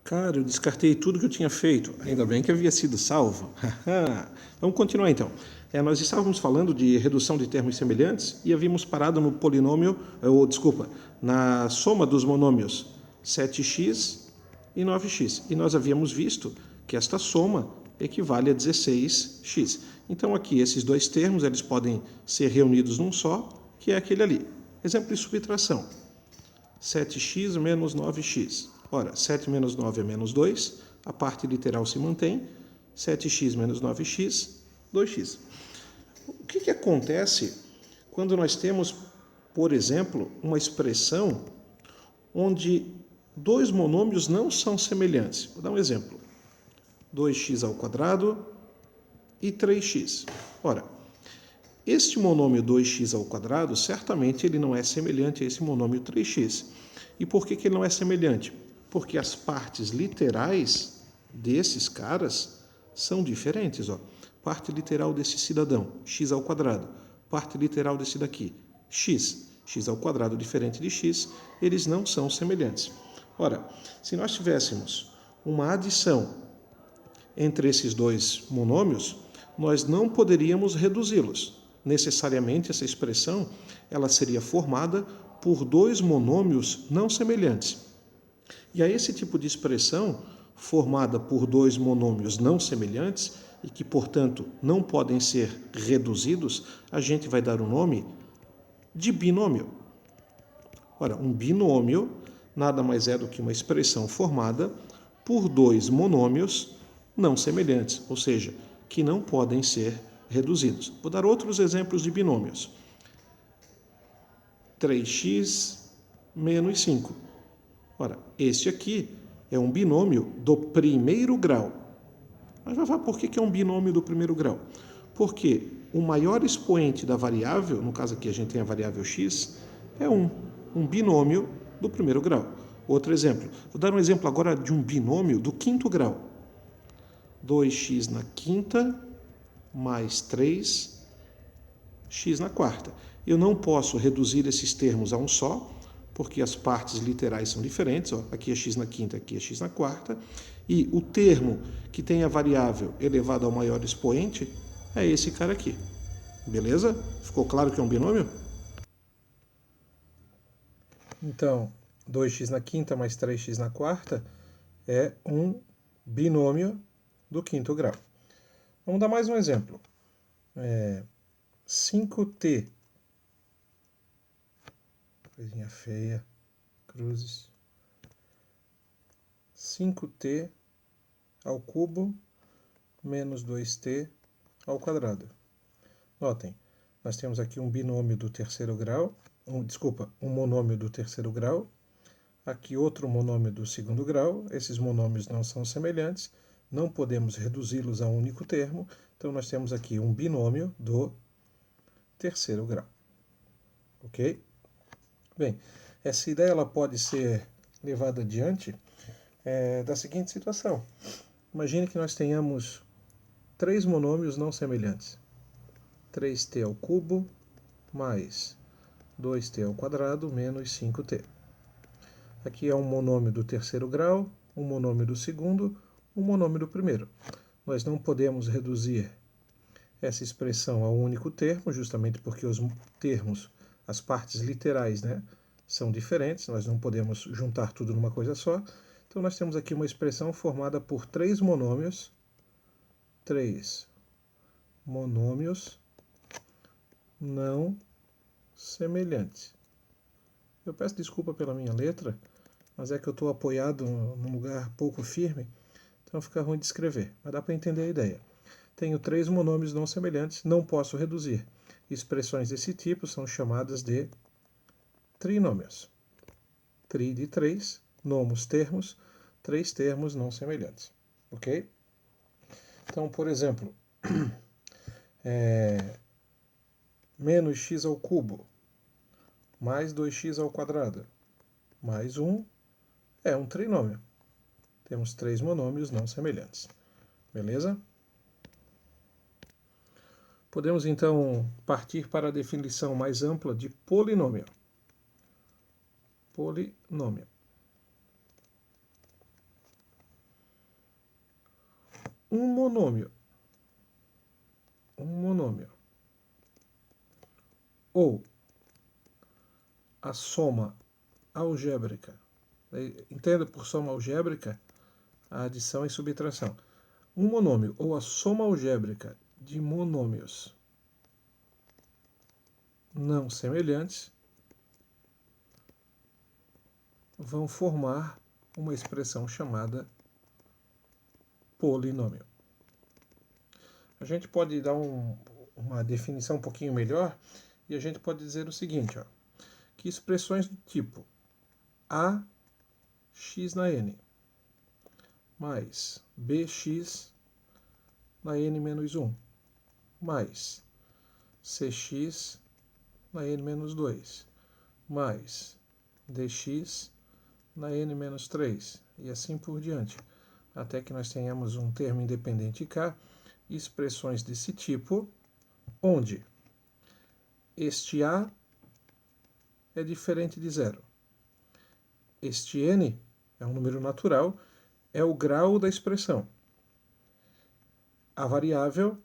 Cara, eu descartei tudo que eu tinha feito. Ainda bem que havia sido salvo. Vamos continuar então. Nós estávamos falando de redução de termos semelhantes e havíamos parado no polinômio, na soma dos monômios 7x e 9x. E nós havíamos visto que esta soma equivale a 16x. Então aqui esses dois termos eles podem ser reunidos num só, que é aquele ali. Exemplo de subtração. 7x menos 9x. Ora, 7 menos 9 é menos 2, a parte literal se mantém, 7x menos 9x, 2x. O que acontece quando nós temos, por exemplo, uma expressão onde dois monômios não são semelhantes? Vou dar um exemplo. 2x ao quadrado e 3x. Ora, este monômio 2x ao quadrado, certamente ele não é semelhante a esse monômio 3x. E por que ele não é semelhante? Porque as partes literais desses caras são diferentes. Ó. Parte literal desse cidadão, x ao quadrado. Parte literal desse daqui, x. X ao quadrado diferente de x, eles não são semelhantes. Ora, se nós tivéssemos uma adição entre esses dois monômios, nós não poderíamos reduzi-los. Necessariamente essa expressão ela seria formada por dois monômios não semelhantes. E a esse tipo de expressão, formada por dois monômios não semelhantes, e que, portanto, não podem ser reduzidos, a gente vai dar o nome de binômio. Ora, um binômio nada mais é do que uma expressão formada por dois monômios não semelhantes, ou seja, que não podem ser reduzidos. Vou dar outros exemplos de binômios. 3x menos 5. Ora, este aqui é um binômio do primeiro grau. Mas vai falar por que é um binômio do primeiro grau? Porque o maior expoente da variável, no caso aqui a gente tem a variável x, é um binômio do primeiro grau. Outro exemplo, vou dar um exemplo agora de um binômio do quinto grau. 2x na quinta mais 3x na quarta. Eu não posso reduzir esses termos a um só, porque as partes literais são diferentes. Ó, aqui é x na quinta, aqui é x na quarta. E o termo que tem a variável elevada ao maior expoente é esse cara aqui. Beleza? Ficou claro que é um binômio? Então, 2x na quinta mais 3x na quarta é um binômio do quinto grau. Vamos dar mais um exemplo. 5t. Coisinha feia. Cruzes. 5t ao cubo menos 2t ao quadrado. Notem, nós temos aqui um binômio do terceiro grau, um monômio do terceiro grau, aqui outro monômio do segundo grau. Esses monômios não são semelhantes, não podemos reduzi-los a um único termo, então nós temos aqui um binômio do terceiro grau. Ok? Bem, essa ideia ela pode ser levada adiante da seguinte situação. Imagine que nós tenhamos três monômios não semelhantes. 3t ao cubo mais 2t ao quadrado menos 5t. Aqui é um monômio do terceiro grau, um monômio do segundo, um monômio do primeiro. Nós não podemos reduzir essa expressão a um único termo, justamente porque os termos, as partes literais, são diferentes. Nós não podemos juntar tudo numa coisa só. Então nós temos aqui uma expressão formada por três monômios não semelhantes. Eu peço desculpa pela minha letra, mas é que eu estou apoiado num lugar pouco firme, então fica ruim de escrever, mas dá para entender a ideia. Tenho três monômios não semelhantes, não posso reduzir. Expressões desse tipo são chamadas de trinômios. Tri de três, nomos termos, três termos não semelhantes. Ok? Então, por exemplo, menos x ao cubo mais 2x ao quadrado mais 1 é um trinômio. Temos três monômios não semelhantes. Beleza? Podemos, então, partir para a definição mais ampla de polinômio. Polinômio. um monômio ou a soma algébrica, entenda por soma algébrica a adição e subtração, um monômio ou a soma algébrica de monômios não semelhantes vão formar uma expressão chamada polinômio. A gente pode dar uma definição um pouquinho melhor e a gente pode dizer o seguinte, ó, que expressões do tipo ax na n mais bx na n menos 1 mais cx na n menos 2 mais dx na n menos 3 e assim por diante, até que nós tenhamos um termo independente k, expressões desse tipo, onde este a é diferente de zero. Este n é um número natural, é o grau da expressão. A variável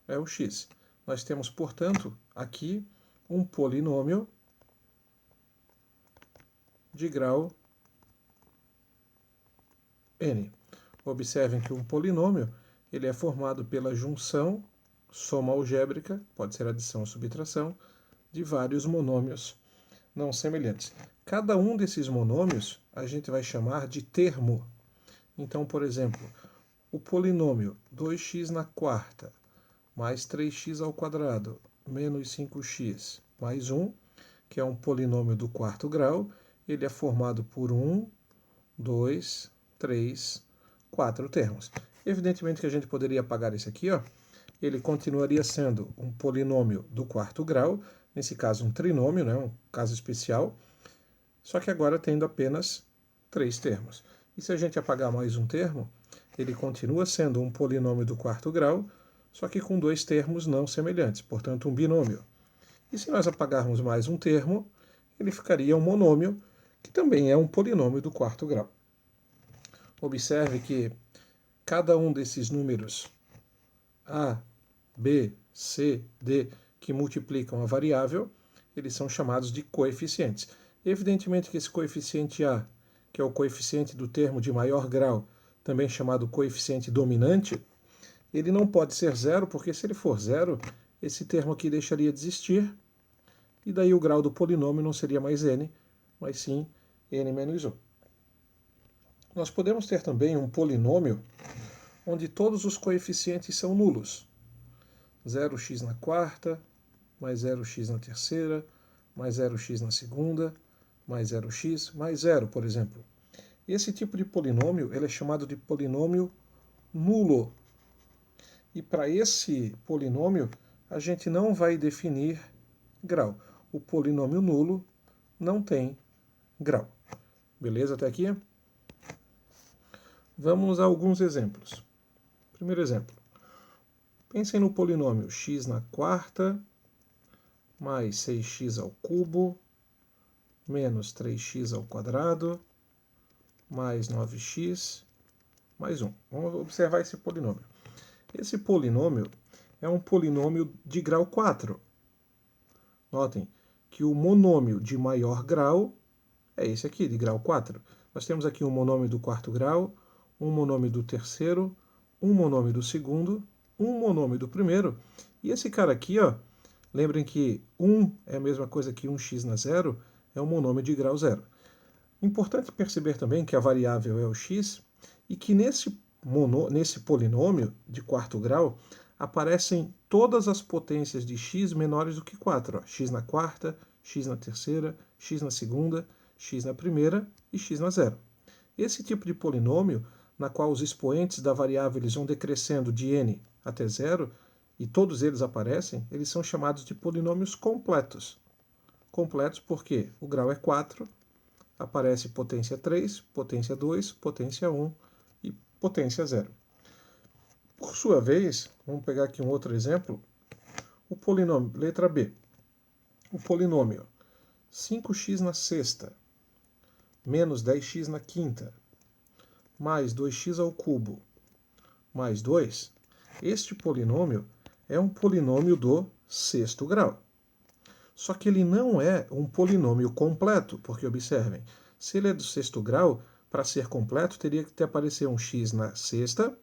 é o x. Nós temos, portanto, aqui um polinômio de grau n. Observem que um polinômio ele é formado pela junção, soma algébrica, pode ser adição ou subtração, de vários monômios não semelhantes. Cada um desses monômios a gente vai chamar de termo. Então, por exemplo, o polinômio 2x na quarta mais 3x ao quadrado menos 5x mais 1, que é um polinômio do quarto grau, ele é formado por 1, 2, 3, 4 termos. Evidentemente que a gente poderia apagar esse aqui, ó. Ele continuaria sendo um polinômio do quarto grau, nesse caso um trinômio, né, um caso especial, só que agora tendo apenas 3 termos. E se a gente apagar mais um termo, ele continua sendo um polinômio do quarto grau, só que com 2 termos não semelhantes, portanto um binômio. E se nós apagarmos mais um termo, ele ficaria um monômio, que também é um polinômio do quarto grau. Observe que cada um desses números a, b, c, d, que multiplicam a variável, eles são chamados de coeficientes. Evidentemente que esse coeficiente a, que é o coeficiente do termo de maior grau, também chamado coeficiente dominante, ele não pode ser zero, porque se ele for zero, esse termo aqui deixaria de existir, e daí o grau do polinômio não seria mais n, mas sim n menos 1. Nós podemos ter também um polinômio onde todos os coeficientes são nulos. 0x na quarta, mais 0x na terceira, mais 0x na segunda, mais 0x, mais 0, por exemplo. Esse tipo de polinômio ele é chamado de polinômio nulo. E para esse polinômio, a gente não vai definir grau. O polinômio nulo não tem grau. Beleza até aqui? Vamos a alguns exemplos. Primeiro exemplo. Pensem no polinômio x na quarta, mais 6x ao cubo, menos 3x ao quadrado, mais 9x, mais 1. Vamos observar esse polinômio. Esse polinômio é um polinômio de grau 4. Notem que o monômio de maior grau é esse aqui, de grau 4. Nós temos aqui um monômio do quarto grau, um monômio do terceiro, um monômio do segundo, um monômio do primeiro. E esse cara aqui, ó, lembrem que 1 é a mesma coisa que 1x na 0, é um monômio de grau 0. Importante perceber também que a variável é o x e que nesse polinômio de quarto grau aparecem todas as potências de x menores do que 4. Ó. X na quarta, x na terceira, x na segunda, x na primeira e x na 0. Esse tipo de polinômio, na qual os expoentes da variável eles vão decrescendo de n até 0, e todos eles aparecem, eles são chamados de polinômios completos. Completos porque o grau é 4, aparece potência 3, potência 2, potência 1 e potência 0. Por sua vez, vamos pegar aqui um outro exemplo, o polinômio, letra B, o polinômio 5x na sexta, menos 10x na quinta, mais 2x ao cubo, mais 2, este polinômio é um polinômio do sexto grau. Só que ele não é um polinômio completo, porque observem, se ele é do sexto grau, para ser completo teria que aparecer um x na sexta,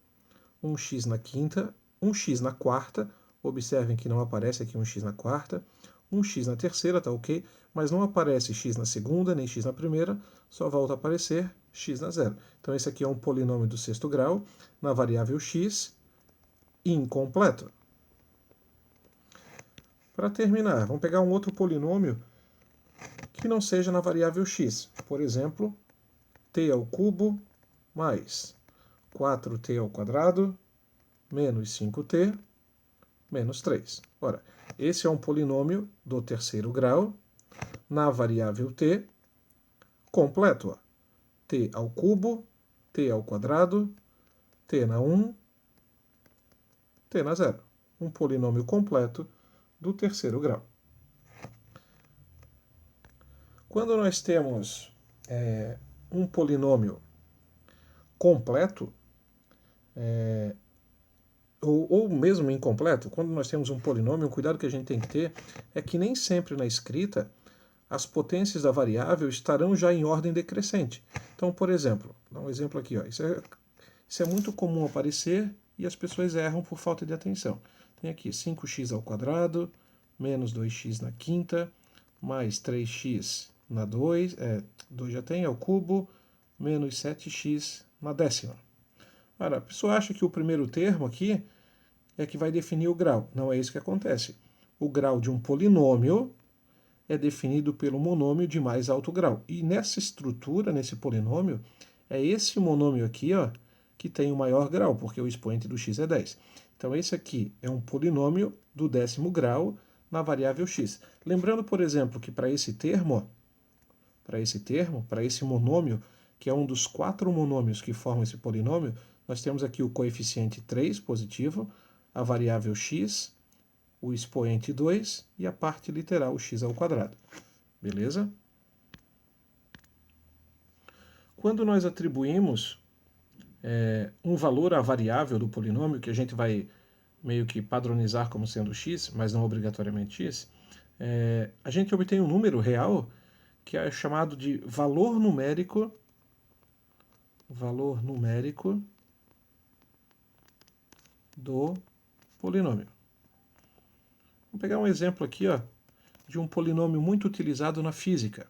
um x na quinta, um x na quarta, observem que não aparece aqui um x na quarta, um x na terceira, tá ok? Mas não aparece x na segunda, nem x na primeira, só volta a aparecer x na zero. Então esse aqui é um polinômio do sexto grau, na variável x, incompleto. Para terminar, vamos pegar um outro polinômio que não seja na variável x. Por exemplo, t ao cubo mais 4t ao quadrado menos 5t menos 3. Ora, esse é um polinômio do terceiro grau na variável t completo. Ó. T ao cubo, t ao quadrado, t na 1, t na 0. Um polinômio completo do terceiro grau. Quando nós temos um polinômio completo, ou mesmo incompleto, quando nós temos um polinômio, um cuidado que a gente tem que ter é que nem sempre na escrita as potências da variável estarão já em ordem decrescente. Então, por exemplo, vou dar um exemplo aqui, ó. Isso é muito comum aparecer e as pessoas erram por falta de atenção. Tem aqui 5x ao quadrado, menos 2x na quinta, mais 3x na 2, 2 já tem, ao cubo, menos 7x na décima. Ora, a pessoa acha que o primeiro termo aqui é que vai definir o grau. Não é isso que acontece. O grau de um polinômio é definido pelo monômio de mais alto grau. E nessa estrutura, nesse polinômio, é esse monômio aqui, ó, que tem o maior grau, porque o expoente do x é 10. Então esse aqui é um polinômio do 10º grau na variável x. Lembrando, por exemplo, que para esse termo, para esse monômio, que é um dos 4 monômios que formam esse polinômio, nós temos aqui o coeficiente 3 positivo, a variável x, o expoente 2 e a parte literal, o x ao quadrado. Beleza? Quando nós atribuímos um valor à variável do polinômio, que a gente vai meio que padronizar como sendo x, mas não obrigatoriamente x, a gente obtém um número real que é chamado de valor numérico do polinômio. Vamos pegar um exemplo aqui, ó, de um polinômio muito utilizado na física.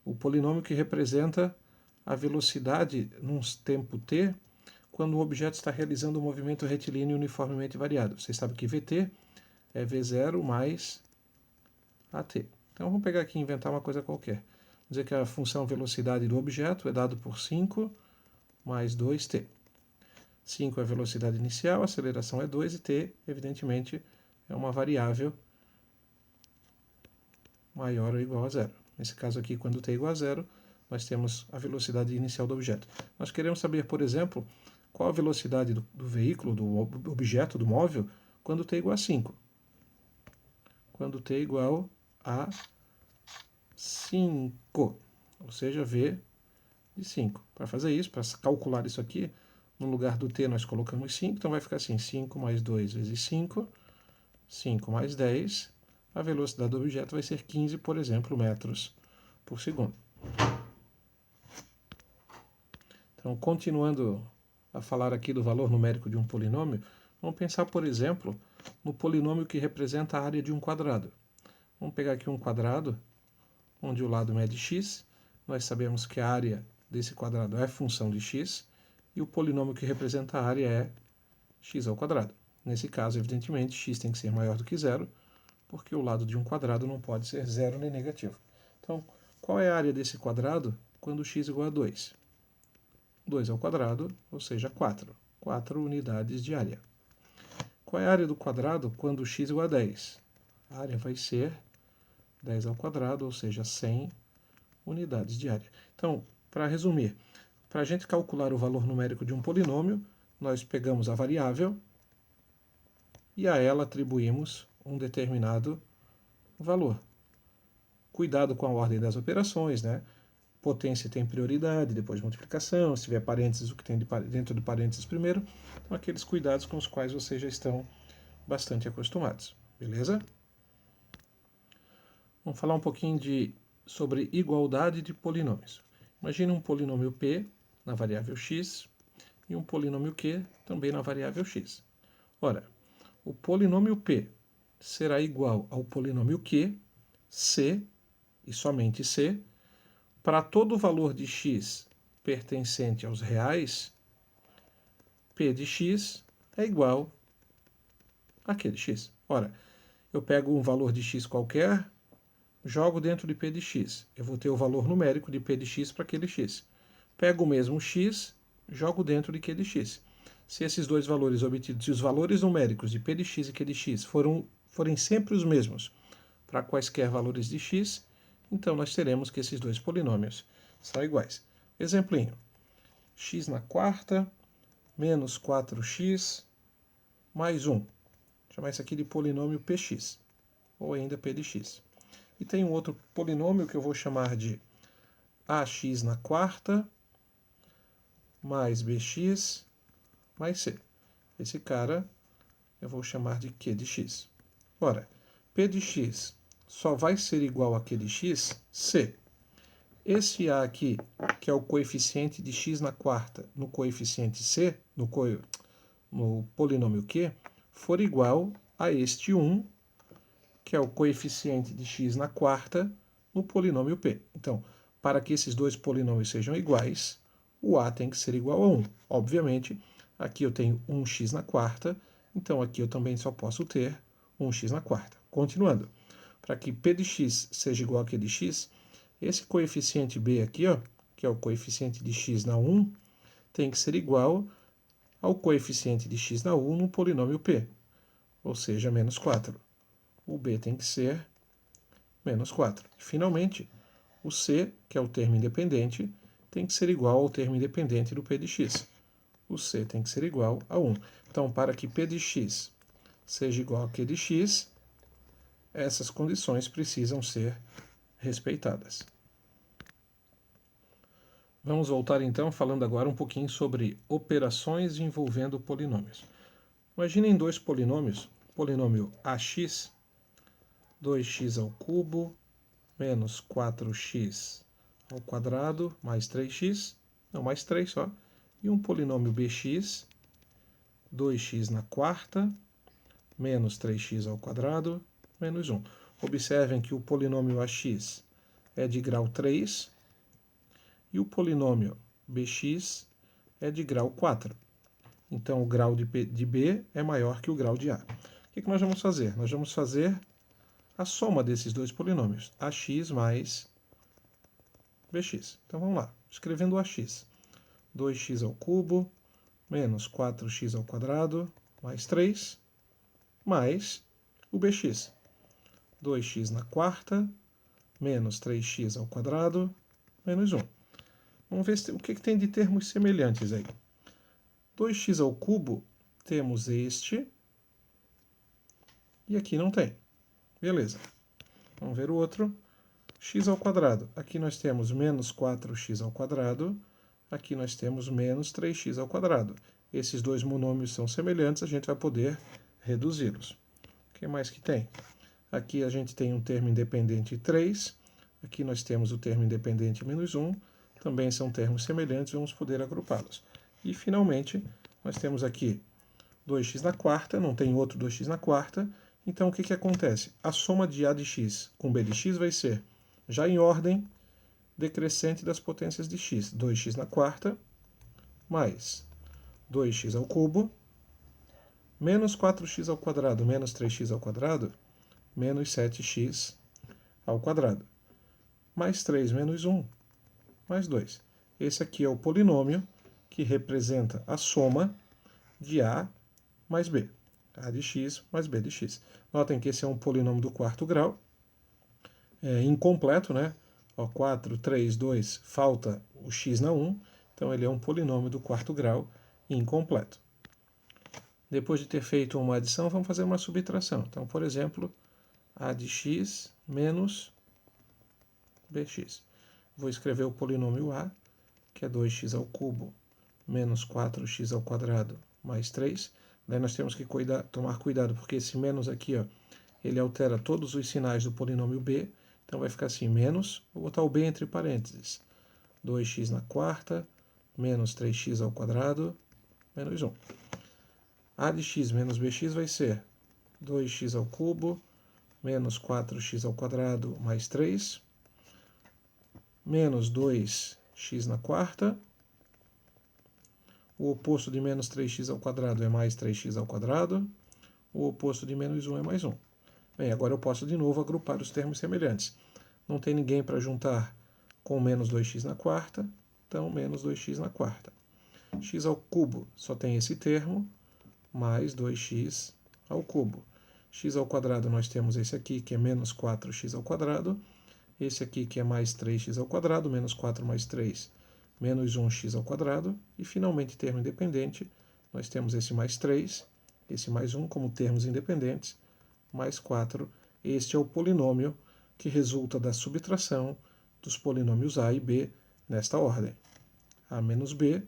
O polinômio que representa a velocidade num tempo t, quando o objeto está realizando um movimento retilíneo uniformemente variado. Vocês sabem que Vt é V0 mais AT. Então vamos pegar aqui e inventar uma coisa qualquer. Vamos dizer que a função velocidade do objeto é dado por 5 mais 2t. 5 é a velocidade inicial, a aceleração é 2 e t, evidentemente, é uma variável maior ou igual a zero. Nesse caso aqui, quando t é igual a zero, nós temos a velocidade inicial do objeto. Nós queremos saber, por exemplo, qual a velocidade do veículo, do objeto, do móvel, quando t é igual a 5. Quando t é igual a 5, ou seja, v de 5. Para fazer isso, para calcular isso aqui, no lugar do t nós colocamos 5, então vai ficar assim, 5 mais 2 vezes 5, 5 mais 10, a velocidade do objeto vai ser 15, por exemplo, metros por segundo. Então, continuando a falar aqui do valor numérico de um polinômio, vamos pensar, por exemplo, no polinômio que representa a área de um quadrado. Vamos pegar aqui um quadrado, onde o lado mede x, nós sabemos que a área desse quadrado é função de x, e o polinômio que representa a área é x ao quadrado. Nesse caso, evidentemente, x tem que ser maior do que zero, porque o lado de um quadrado não pode ser zero nem negativo. Então, qual é a área desse quadrado quando x é igual a 2? 2 ao quadrado, ou seja, 4. 4 unidades de área. Qual é a área do quadrado quando x é igual a 10? A área vai ser 10 ao quadrado, ou seja, 100 unidades de área. Então, para resumir, para a gente calcular o valor numérico de um polinômio, nós pegamos a variável e a ela atribuímos um determinado valor. Cuidado com a ordem das operações, né? potência tem prioridade, depois multiplicação, se tiver parênteses, o que tem dentro do parênteses primeiro. Então, aqueles cuidados com os quais vocês já estão bastante acostumados, beleza? Vamos falar um pouquinho sobre igualdade de polinômios. Imagine um polinômio P na variável x e um polinômio Q também na variável x. Ora, o polinômio P será igual ao polinômio Q, C e somente C, para todo valor de x pertencente aos reais, P de x é igual a Q de x. Ora, eu pego um valor de x qualquer, jogo dentro de P de x. Eu vou ter o valor numérico de P de x para aquele x. Pego o mesmo x, jogo dentro de Q de x. Se esses dois valores obtidos, se os valores numéricos de P de x e Q de x forem sempre os mesmos para quaisquer valores de x, então nós teremos que esses dois polinômios são iguais. Exemplinho. X na quarta menos 4x mais 1. Vou chamar isso aqui de polinômio px, ou ainda p de x. E tem um outro polinômio que eu vou chamar de ax na quarta mais bx mais c. Esse cara eu vou chamar de q de x. Ora, p de x só vai ser igual a q de x se esse a aqui, que é o coeficiente de x na quarta no coeficiente c, no polinômio q, for igual a este 1, que é o coeficiente de x na quarta no polinômio p. Então, para que esses dois polinômios sejam iguais, o a tem que ser igual a 1. Obviamente, aqui eu tenho 1x na quarta, então aqui eu também só posso ter 1x na quarta. Continuando, para que p de x seja igual a q de x, esse coeficiente b aqui, ó, que é o coeficiente de x na 1, tem que ser igual ao coeficiente de x na 1 no polinômio p, ou seja, menos 4. O b tem que ser menos 4. E, finalmente, o c, que é o termo independente, tem que ser igual ao termo independente do p de x. O c tem que ser igual a 1. Então, para que p de x seja igual a q de x, essas condições precisam ser respeitadas. Vamos voltar então falando agora um pouquinho sobre operações envolvendo polinômios. Imaginem dois polinômios, polinômio ax, 2x ao cubo, menos 4x ao quadrado, mais 3x, não, mais 3 só, e um polinômio bx, 2x na quarta, menos 3x ao quadrado, menos 1. Observem que o polinômio ax é de grau 3 e o polinômio bx é de grau 4. Então, o grau de b é maior que o grau de a. O que nós vamos fazer? Nós vamos fazer a soma desses dois polinômios, ax mais bx. Então, vamos lá. Escrevendo ax. 2x ao cubo, menos 4x ao quadrado, mais 3, mais o bx. 2x na quarta, menos 3x ao quadrado, menos 1. Vamos ver o que tem de termos semelhantes aí. 2x ao cubo, temos este, e aqui não tem. Beleza. Vamos ver o outro. X ao quadrado. Aqui nós temos menos 4x ao quadrado, aqui nós temos menos 3x ao quadrado. Esses dois monômios são semelhantes, a gente vai poder reduzi-los. O que mais que tem? Aqui a gente tem um termo independente 3, aqui nós temos o termo independente menos 1, também são termos semelhantes, vamos poder agrupá-los. E, finalmente, nós temos aqui 2x na quarta, não tem outro 2x na quarta, então o que acontece? A soma de a de x com b de x vai ser, já em ordem decrescente das potências de x, 2x na quarta, mais 2x ao cubo, menos 4x ao quadrado, menos 3x ao quadrado, menos 7x ao quadrado, mais 3 menos 1, mais 2. Esse aqui é o polinômio que representa a soma de a mais b. A de x mais b de x. Notem que esse é um polinômio do quarto grau, incompleto, né? Ó, 4, 3, 2, falta o x na 1, então ele é um polinômio do quarto grau incompleto. Depois de ter feito uma adição, vamos fazer uma subtração. Então, por exemplo, a de x menos bx. Vou escrever o polinômio a, que é 2x ao cubo menos 4x ao quadrado mais 3. Daí nós temos que tomar cuidado, porque esse menos aqui, ó, ele altera todos os sinais do polinômio b. Então vai ficar assim, menos, vou botar o b entre parênteses, 2x na quarta menos 3x ao quadrado menos 1. A de x menos bx vai ser 2x ao cubo menos 4x ao quadrado mais 3, menos 2x na quarta. O oposto de menos 3x ao quadrado é mais 3x ao quadrado. O oposto de menos 1 é mais 1. Bem, agora eu posso de novo agrupar os termos semelhantes. Não tem ninguém para juntar com menos 2x na quarta, então menos 2x na quarta. X ao cubo só tem esse termo, mais 2x ao cubo. X ao quadrado nós temos esse aqui, que é menos 4x ao quadrado. Esse aqui, que é mais 3x ao quadrado, menos 4 mais 3, menos 1x ao quadrado. E, finalmente, termo independente, nós temos esse mais 3, esse mais 1 como termos independentes, mais 4. Este é o polinômio que resulta da subtração dos polinômios a e b nesta ordem. A menos b,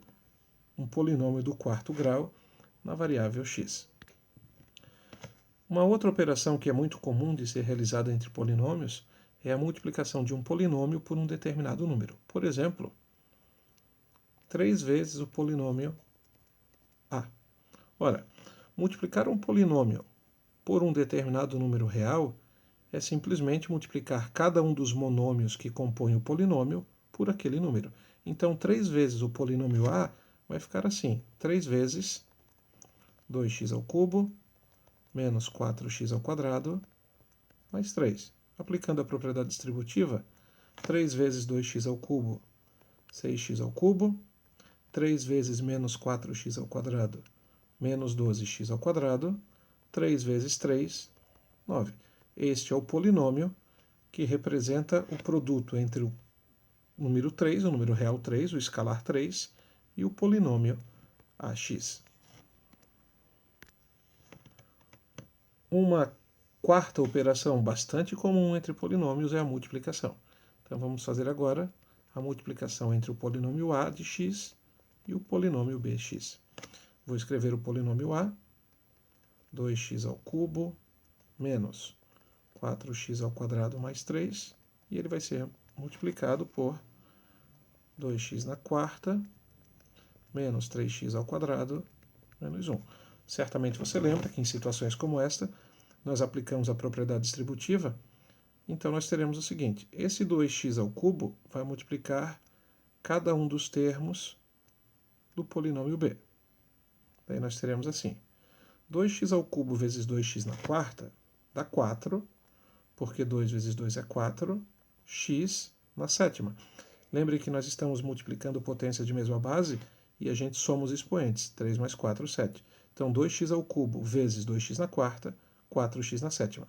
um polinômio do quarto grau na variável x. Uma outra operação que é muito comum de ser realizada entre polinômios é a multiplicação de um polinômio por um determinado número. Por exemplo, 3 vezes o polinômio a. Ora, multiplicar um polinômio por um determinado número real é simplesmente multiplicar cada um dos monômios que compõem o polinômio por aquele número. Então, 3 vezes o polinômio a vai ficar assim, 3 vezes 2x ao cubo menos 4x ao quadrado mais 3. Aplicando a propriedade distributiva, 3 vezes 2x ao cubo, 6x ao cubo, 3 vezes menos 4x ao quadrado, menos 12x ao quadrado, 3 vezes 3, 9. Este é o polinômio que representa o produto entre o número 3, o número real 3, o escalar 3, e o polinômio ax. Uma quarta operação bastante comum entre polinômios é a multiplicação. Então vamos fazer agora a multiplicação entre o polinômio a de x e o polinômio bx. Vou escrever o polinômio a, 2x ao cubo menos 4x ao quadrado mais 3, e ele vai ser multiplicado por 2x na quarta menos 3x ao quadrado menos 1. Certamente você lembra que em situações como esta, nós aplicamos a propriedade distributiva, então nós teremos o seguinte, esse 2x ao cubo vai multiplicar cada um dos termos do polinômio b. Daí nós teremos assim, 2x ao cubo vezes 2x na quarta dá 4, porque 2 vezes 2 é 4, x na sétima. Lembre que nós estamos multiplicando potência de mesma base e a gente soma os expoentes, 3 mais 4, 7. Então, 2x ao cubo vezes 2x na quarta, 4x na sétima.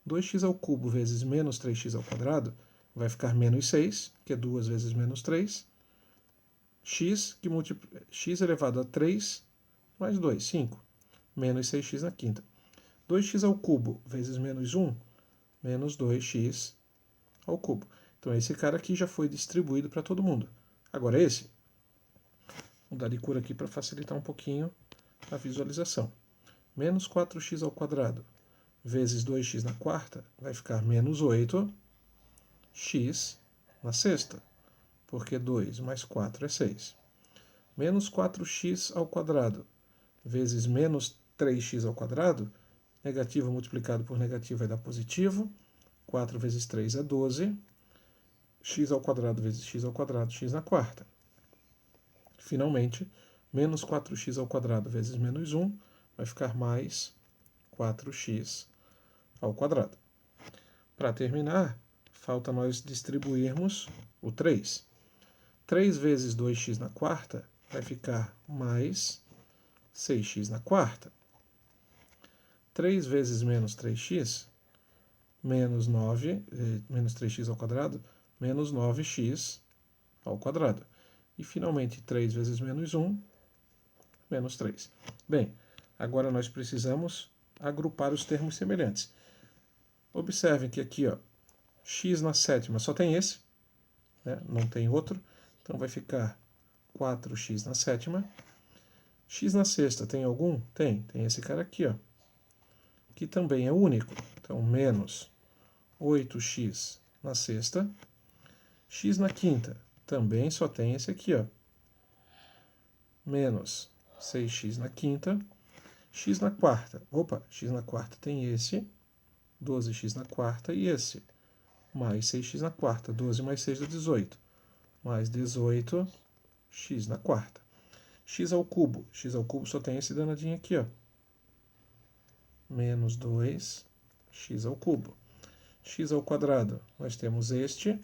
2x ao cubo vezes menos 3x ao quadrado vai ficar menos 6, que é 2 vezes menos 3. X elevado a 3 mais 2, 5. Menos 6x na quinta. 2x ao cubo vezes menos 1, menos 2x ao cubo. Então, esse cara aqui já foi distribuído para todo mundo. Agora, esse, vou dar de cor aqui para facilitar um pouquinho a visualização. Menos 4x ao quadrado vezes 2x na quarta vai ficar menos 8x na sexta, porque 2 mais 4 é 6. Menos 4x ao quadrado vezes menos 3x ao quadrado, negativo multiplicado por negativo vai dar positivo, 4 vezes 3 é 12, x ao quadrado vezes x ao quadrado, x na quarta. Finalmente, menos 4x ao quadrado vezes menos 1 vai ficar mais 4x ao quadrado. Para terminar, falta nós distribuirmos o 3. 3 vezes 2x na quarta vai ficar mais 6x na quarta. 3 vezes menos 3x, menos 3x ao quadrado, menos 9x ao quadrado. E, finalmente, 3 vezes menos 1, menos 3. Bem, agora nós precisamos agrupar os termos semelhantes. Observem que aqui, ó, x na sétima só tem esse, né? Não tem outro. Então vai ficar 4x na sétima. X na sexta tem algum? Tem esse cara aqui, ó, que também é único. Então, menos 8x na sexta. X na quinta também só tem esse aqui, ó, menos 6x na quinta. X na quarta, x na quarta tem esse, 12x na quarta e esse, mais 6x na quarta, 12 mais 6 dá 18, mais 18x na quarta. X ao cubo só tem esse danadinho aqui, ó, menos 2x ao cubo. X ao quadrado, nós temos este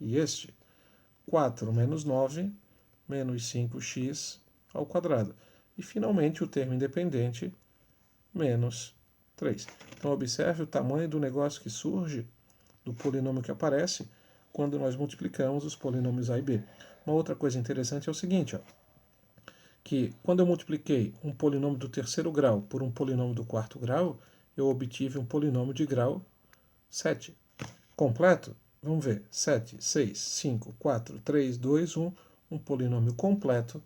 e este. 4 menos 9, menos 5x ao quadrado. E, finalmente, o termo independente, menos 3. Então, observe o tamanho do negócio que surge, do polinômio que aparece, quando nós multiplicamos os polinômios A e B. Uma outra coisa interessante é o seguinte, ó, que quando eu multipliquei um polinômio do terceiro grau por um polinômio do quarto grau, eu obtive um polinômio de grau 7. Completo? Vamos ver. 7, 6, 5, 4, 3, 2, 1. Um polinômio completo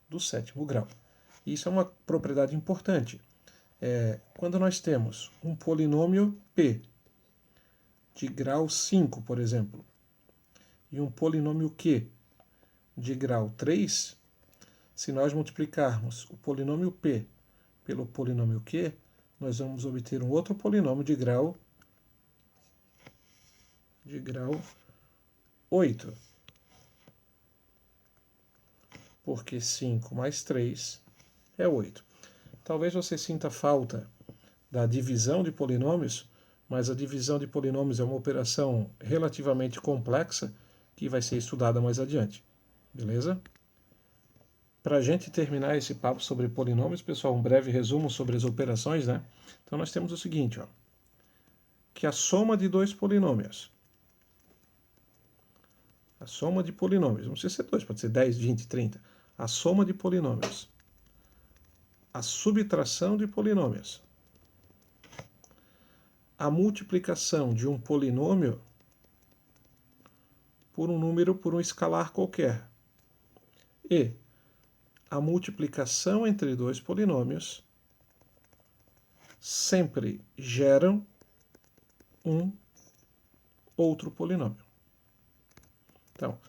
do sétimo grau. Isso é uma propriedade importante. Quando nós temos um polinômio P de grau 5, por exemplo, e um polinômio Q de grau 3, se nós multiplicarmos o polinômio P pelo polinômio Q, nós vamos obter um outro polinômio de grau 8. Porque 5 mais 3 é 8. Talvez você sinta falta da divisão de polinômios, mas a divisão de polinômios é uma operação relativamente complexa que vai ser estudada mais adiante. Beleza? Para a gente terminar esse papo sobre polinômios, pessoal, um breve resumo sobre as operações, né? Então nós temos o seguinte, ó, que a soma de dois polinômios, a soma de polinômios, não precisa ser 2, pode ser 10, 20, 30, a soma de polinômios, a subtração de polinômios, a multiplicação de um polinômio por um número, por um escalar qualquer, e a multiplicação entre dois polinômios sempre geram um outro polinômio. Então,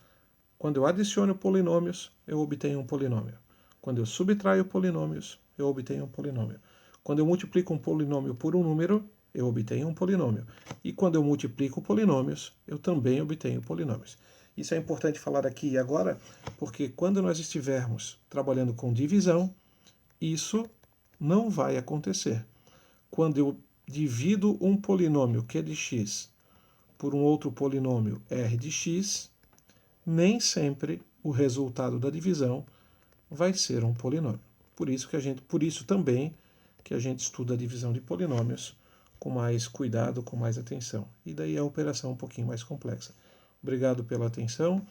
quando eu adiciono polinômios, eu obtenho um polinômio. Quando eu subtraio polinômios, eu obtenho um polinômio. Quando eu multiplico um polinômio por um número, eu obtenho um polinômio. E quando eu multiplico polinômios, eu também obtenho polinômios. Isso é importante falar aqui e agora, porque quando nós estivermos trabalhando com divisão, isso não vai acontecer. Quando eu divido um polinômio Q de x por um outro polinômio R de x, nem sempre o resultado da divisão vai ser um polinômio. Por isso também que a gente estuda a divisão de polinômios com mais cuidado, com mais atenção. E daí a operação um pouquinho mais complexa. Obrigado pela atenção.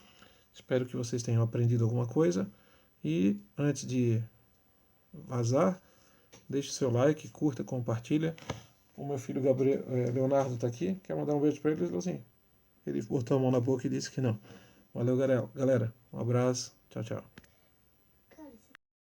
Espero que vocês tenham aprendido alguma coisa. E antes de vazar, deixe seu like, curta, compartilha. O meu filho Leonardo está aqui. Quer mandar um beijo para ele, Leozinho? Ele botou a mão na boca e disse que não. Valeu, galera. Um abraço. Tchau, tchau.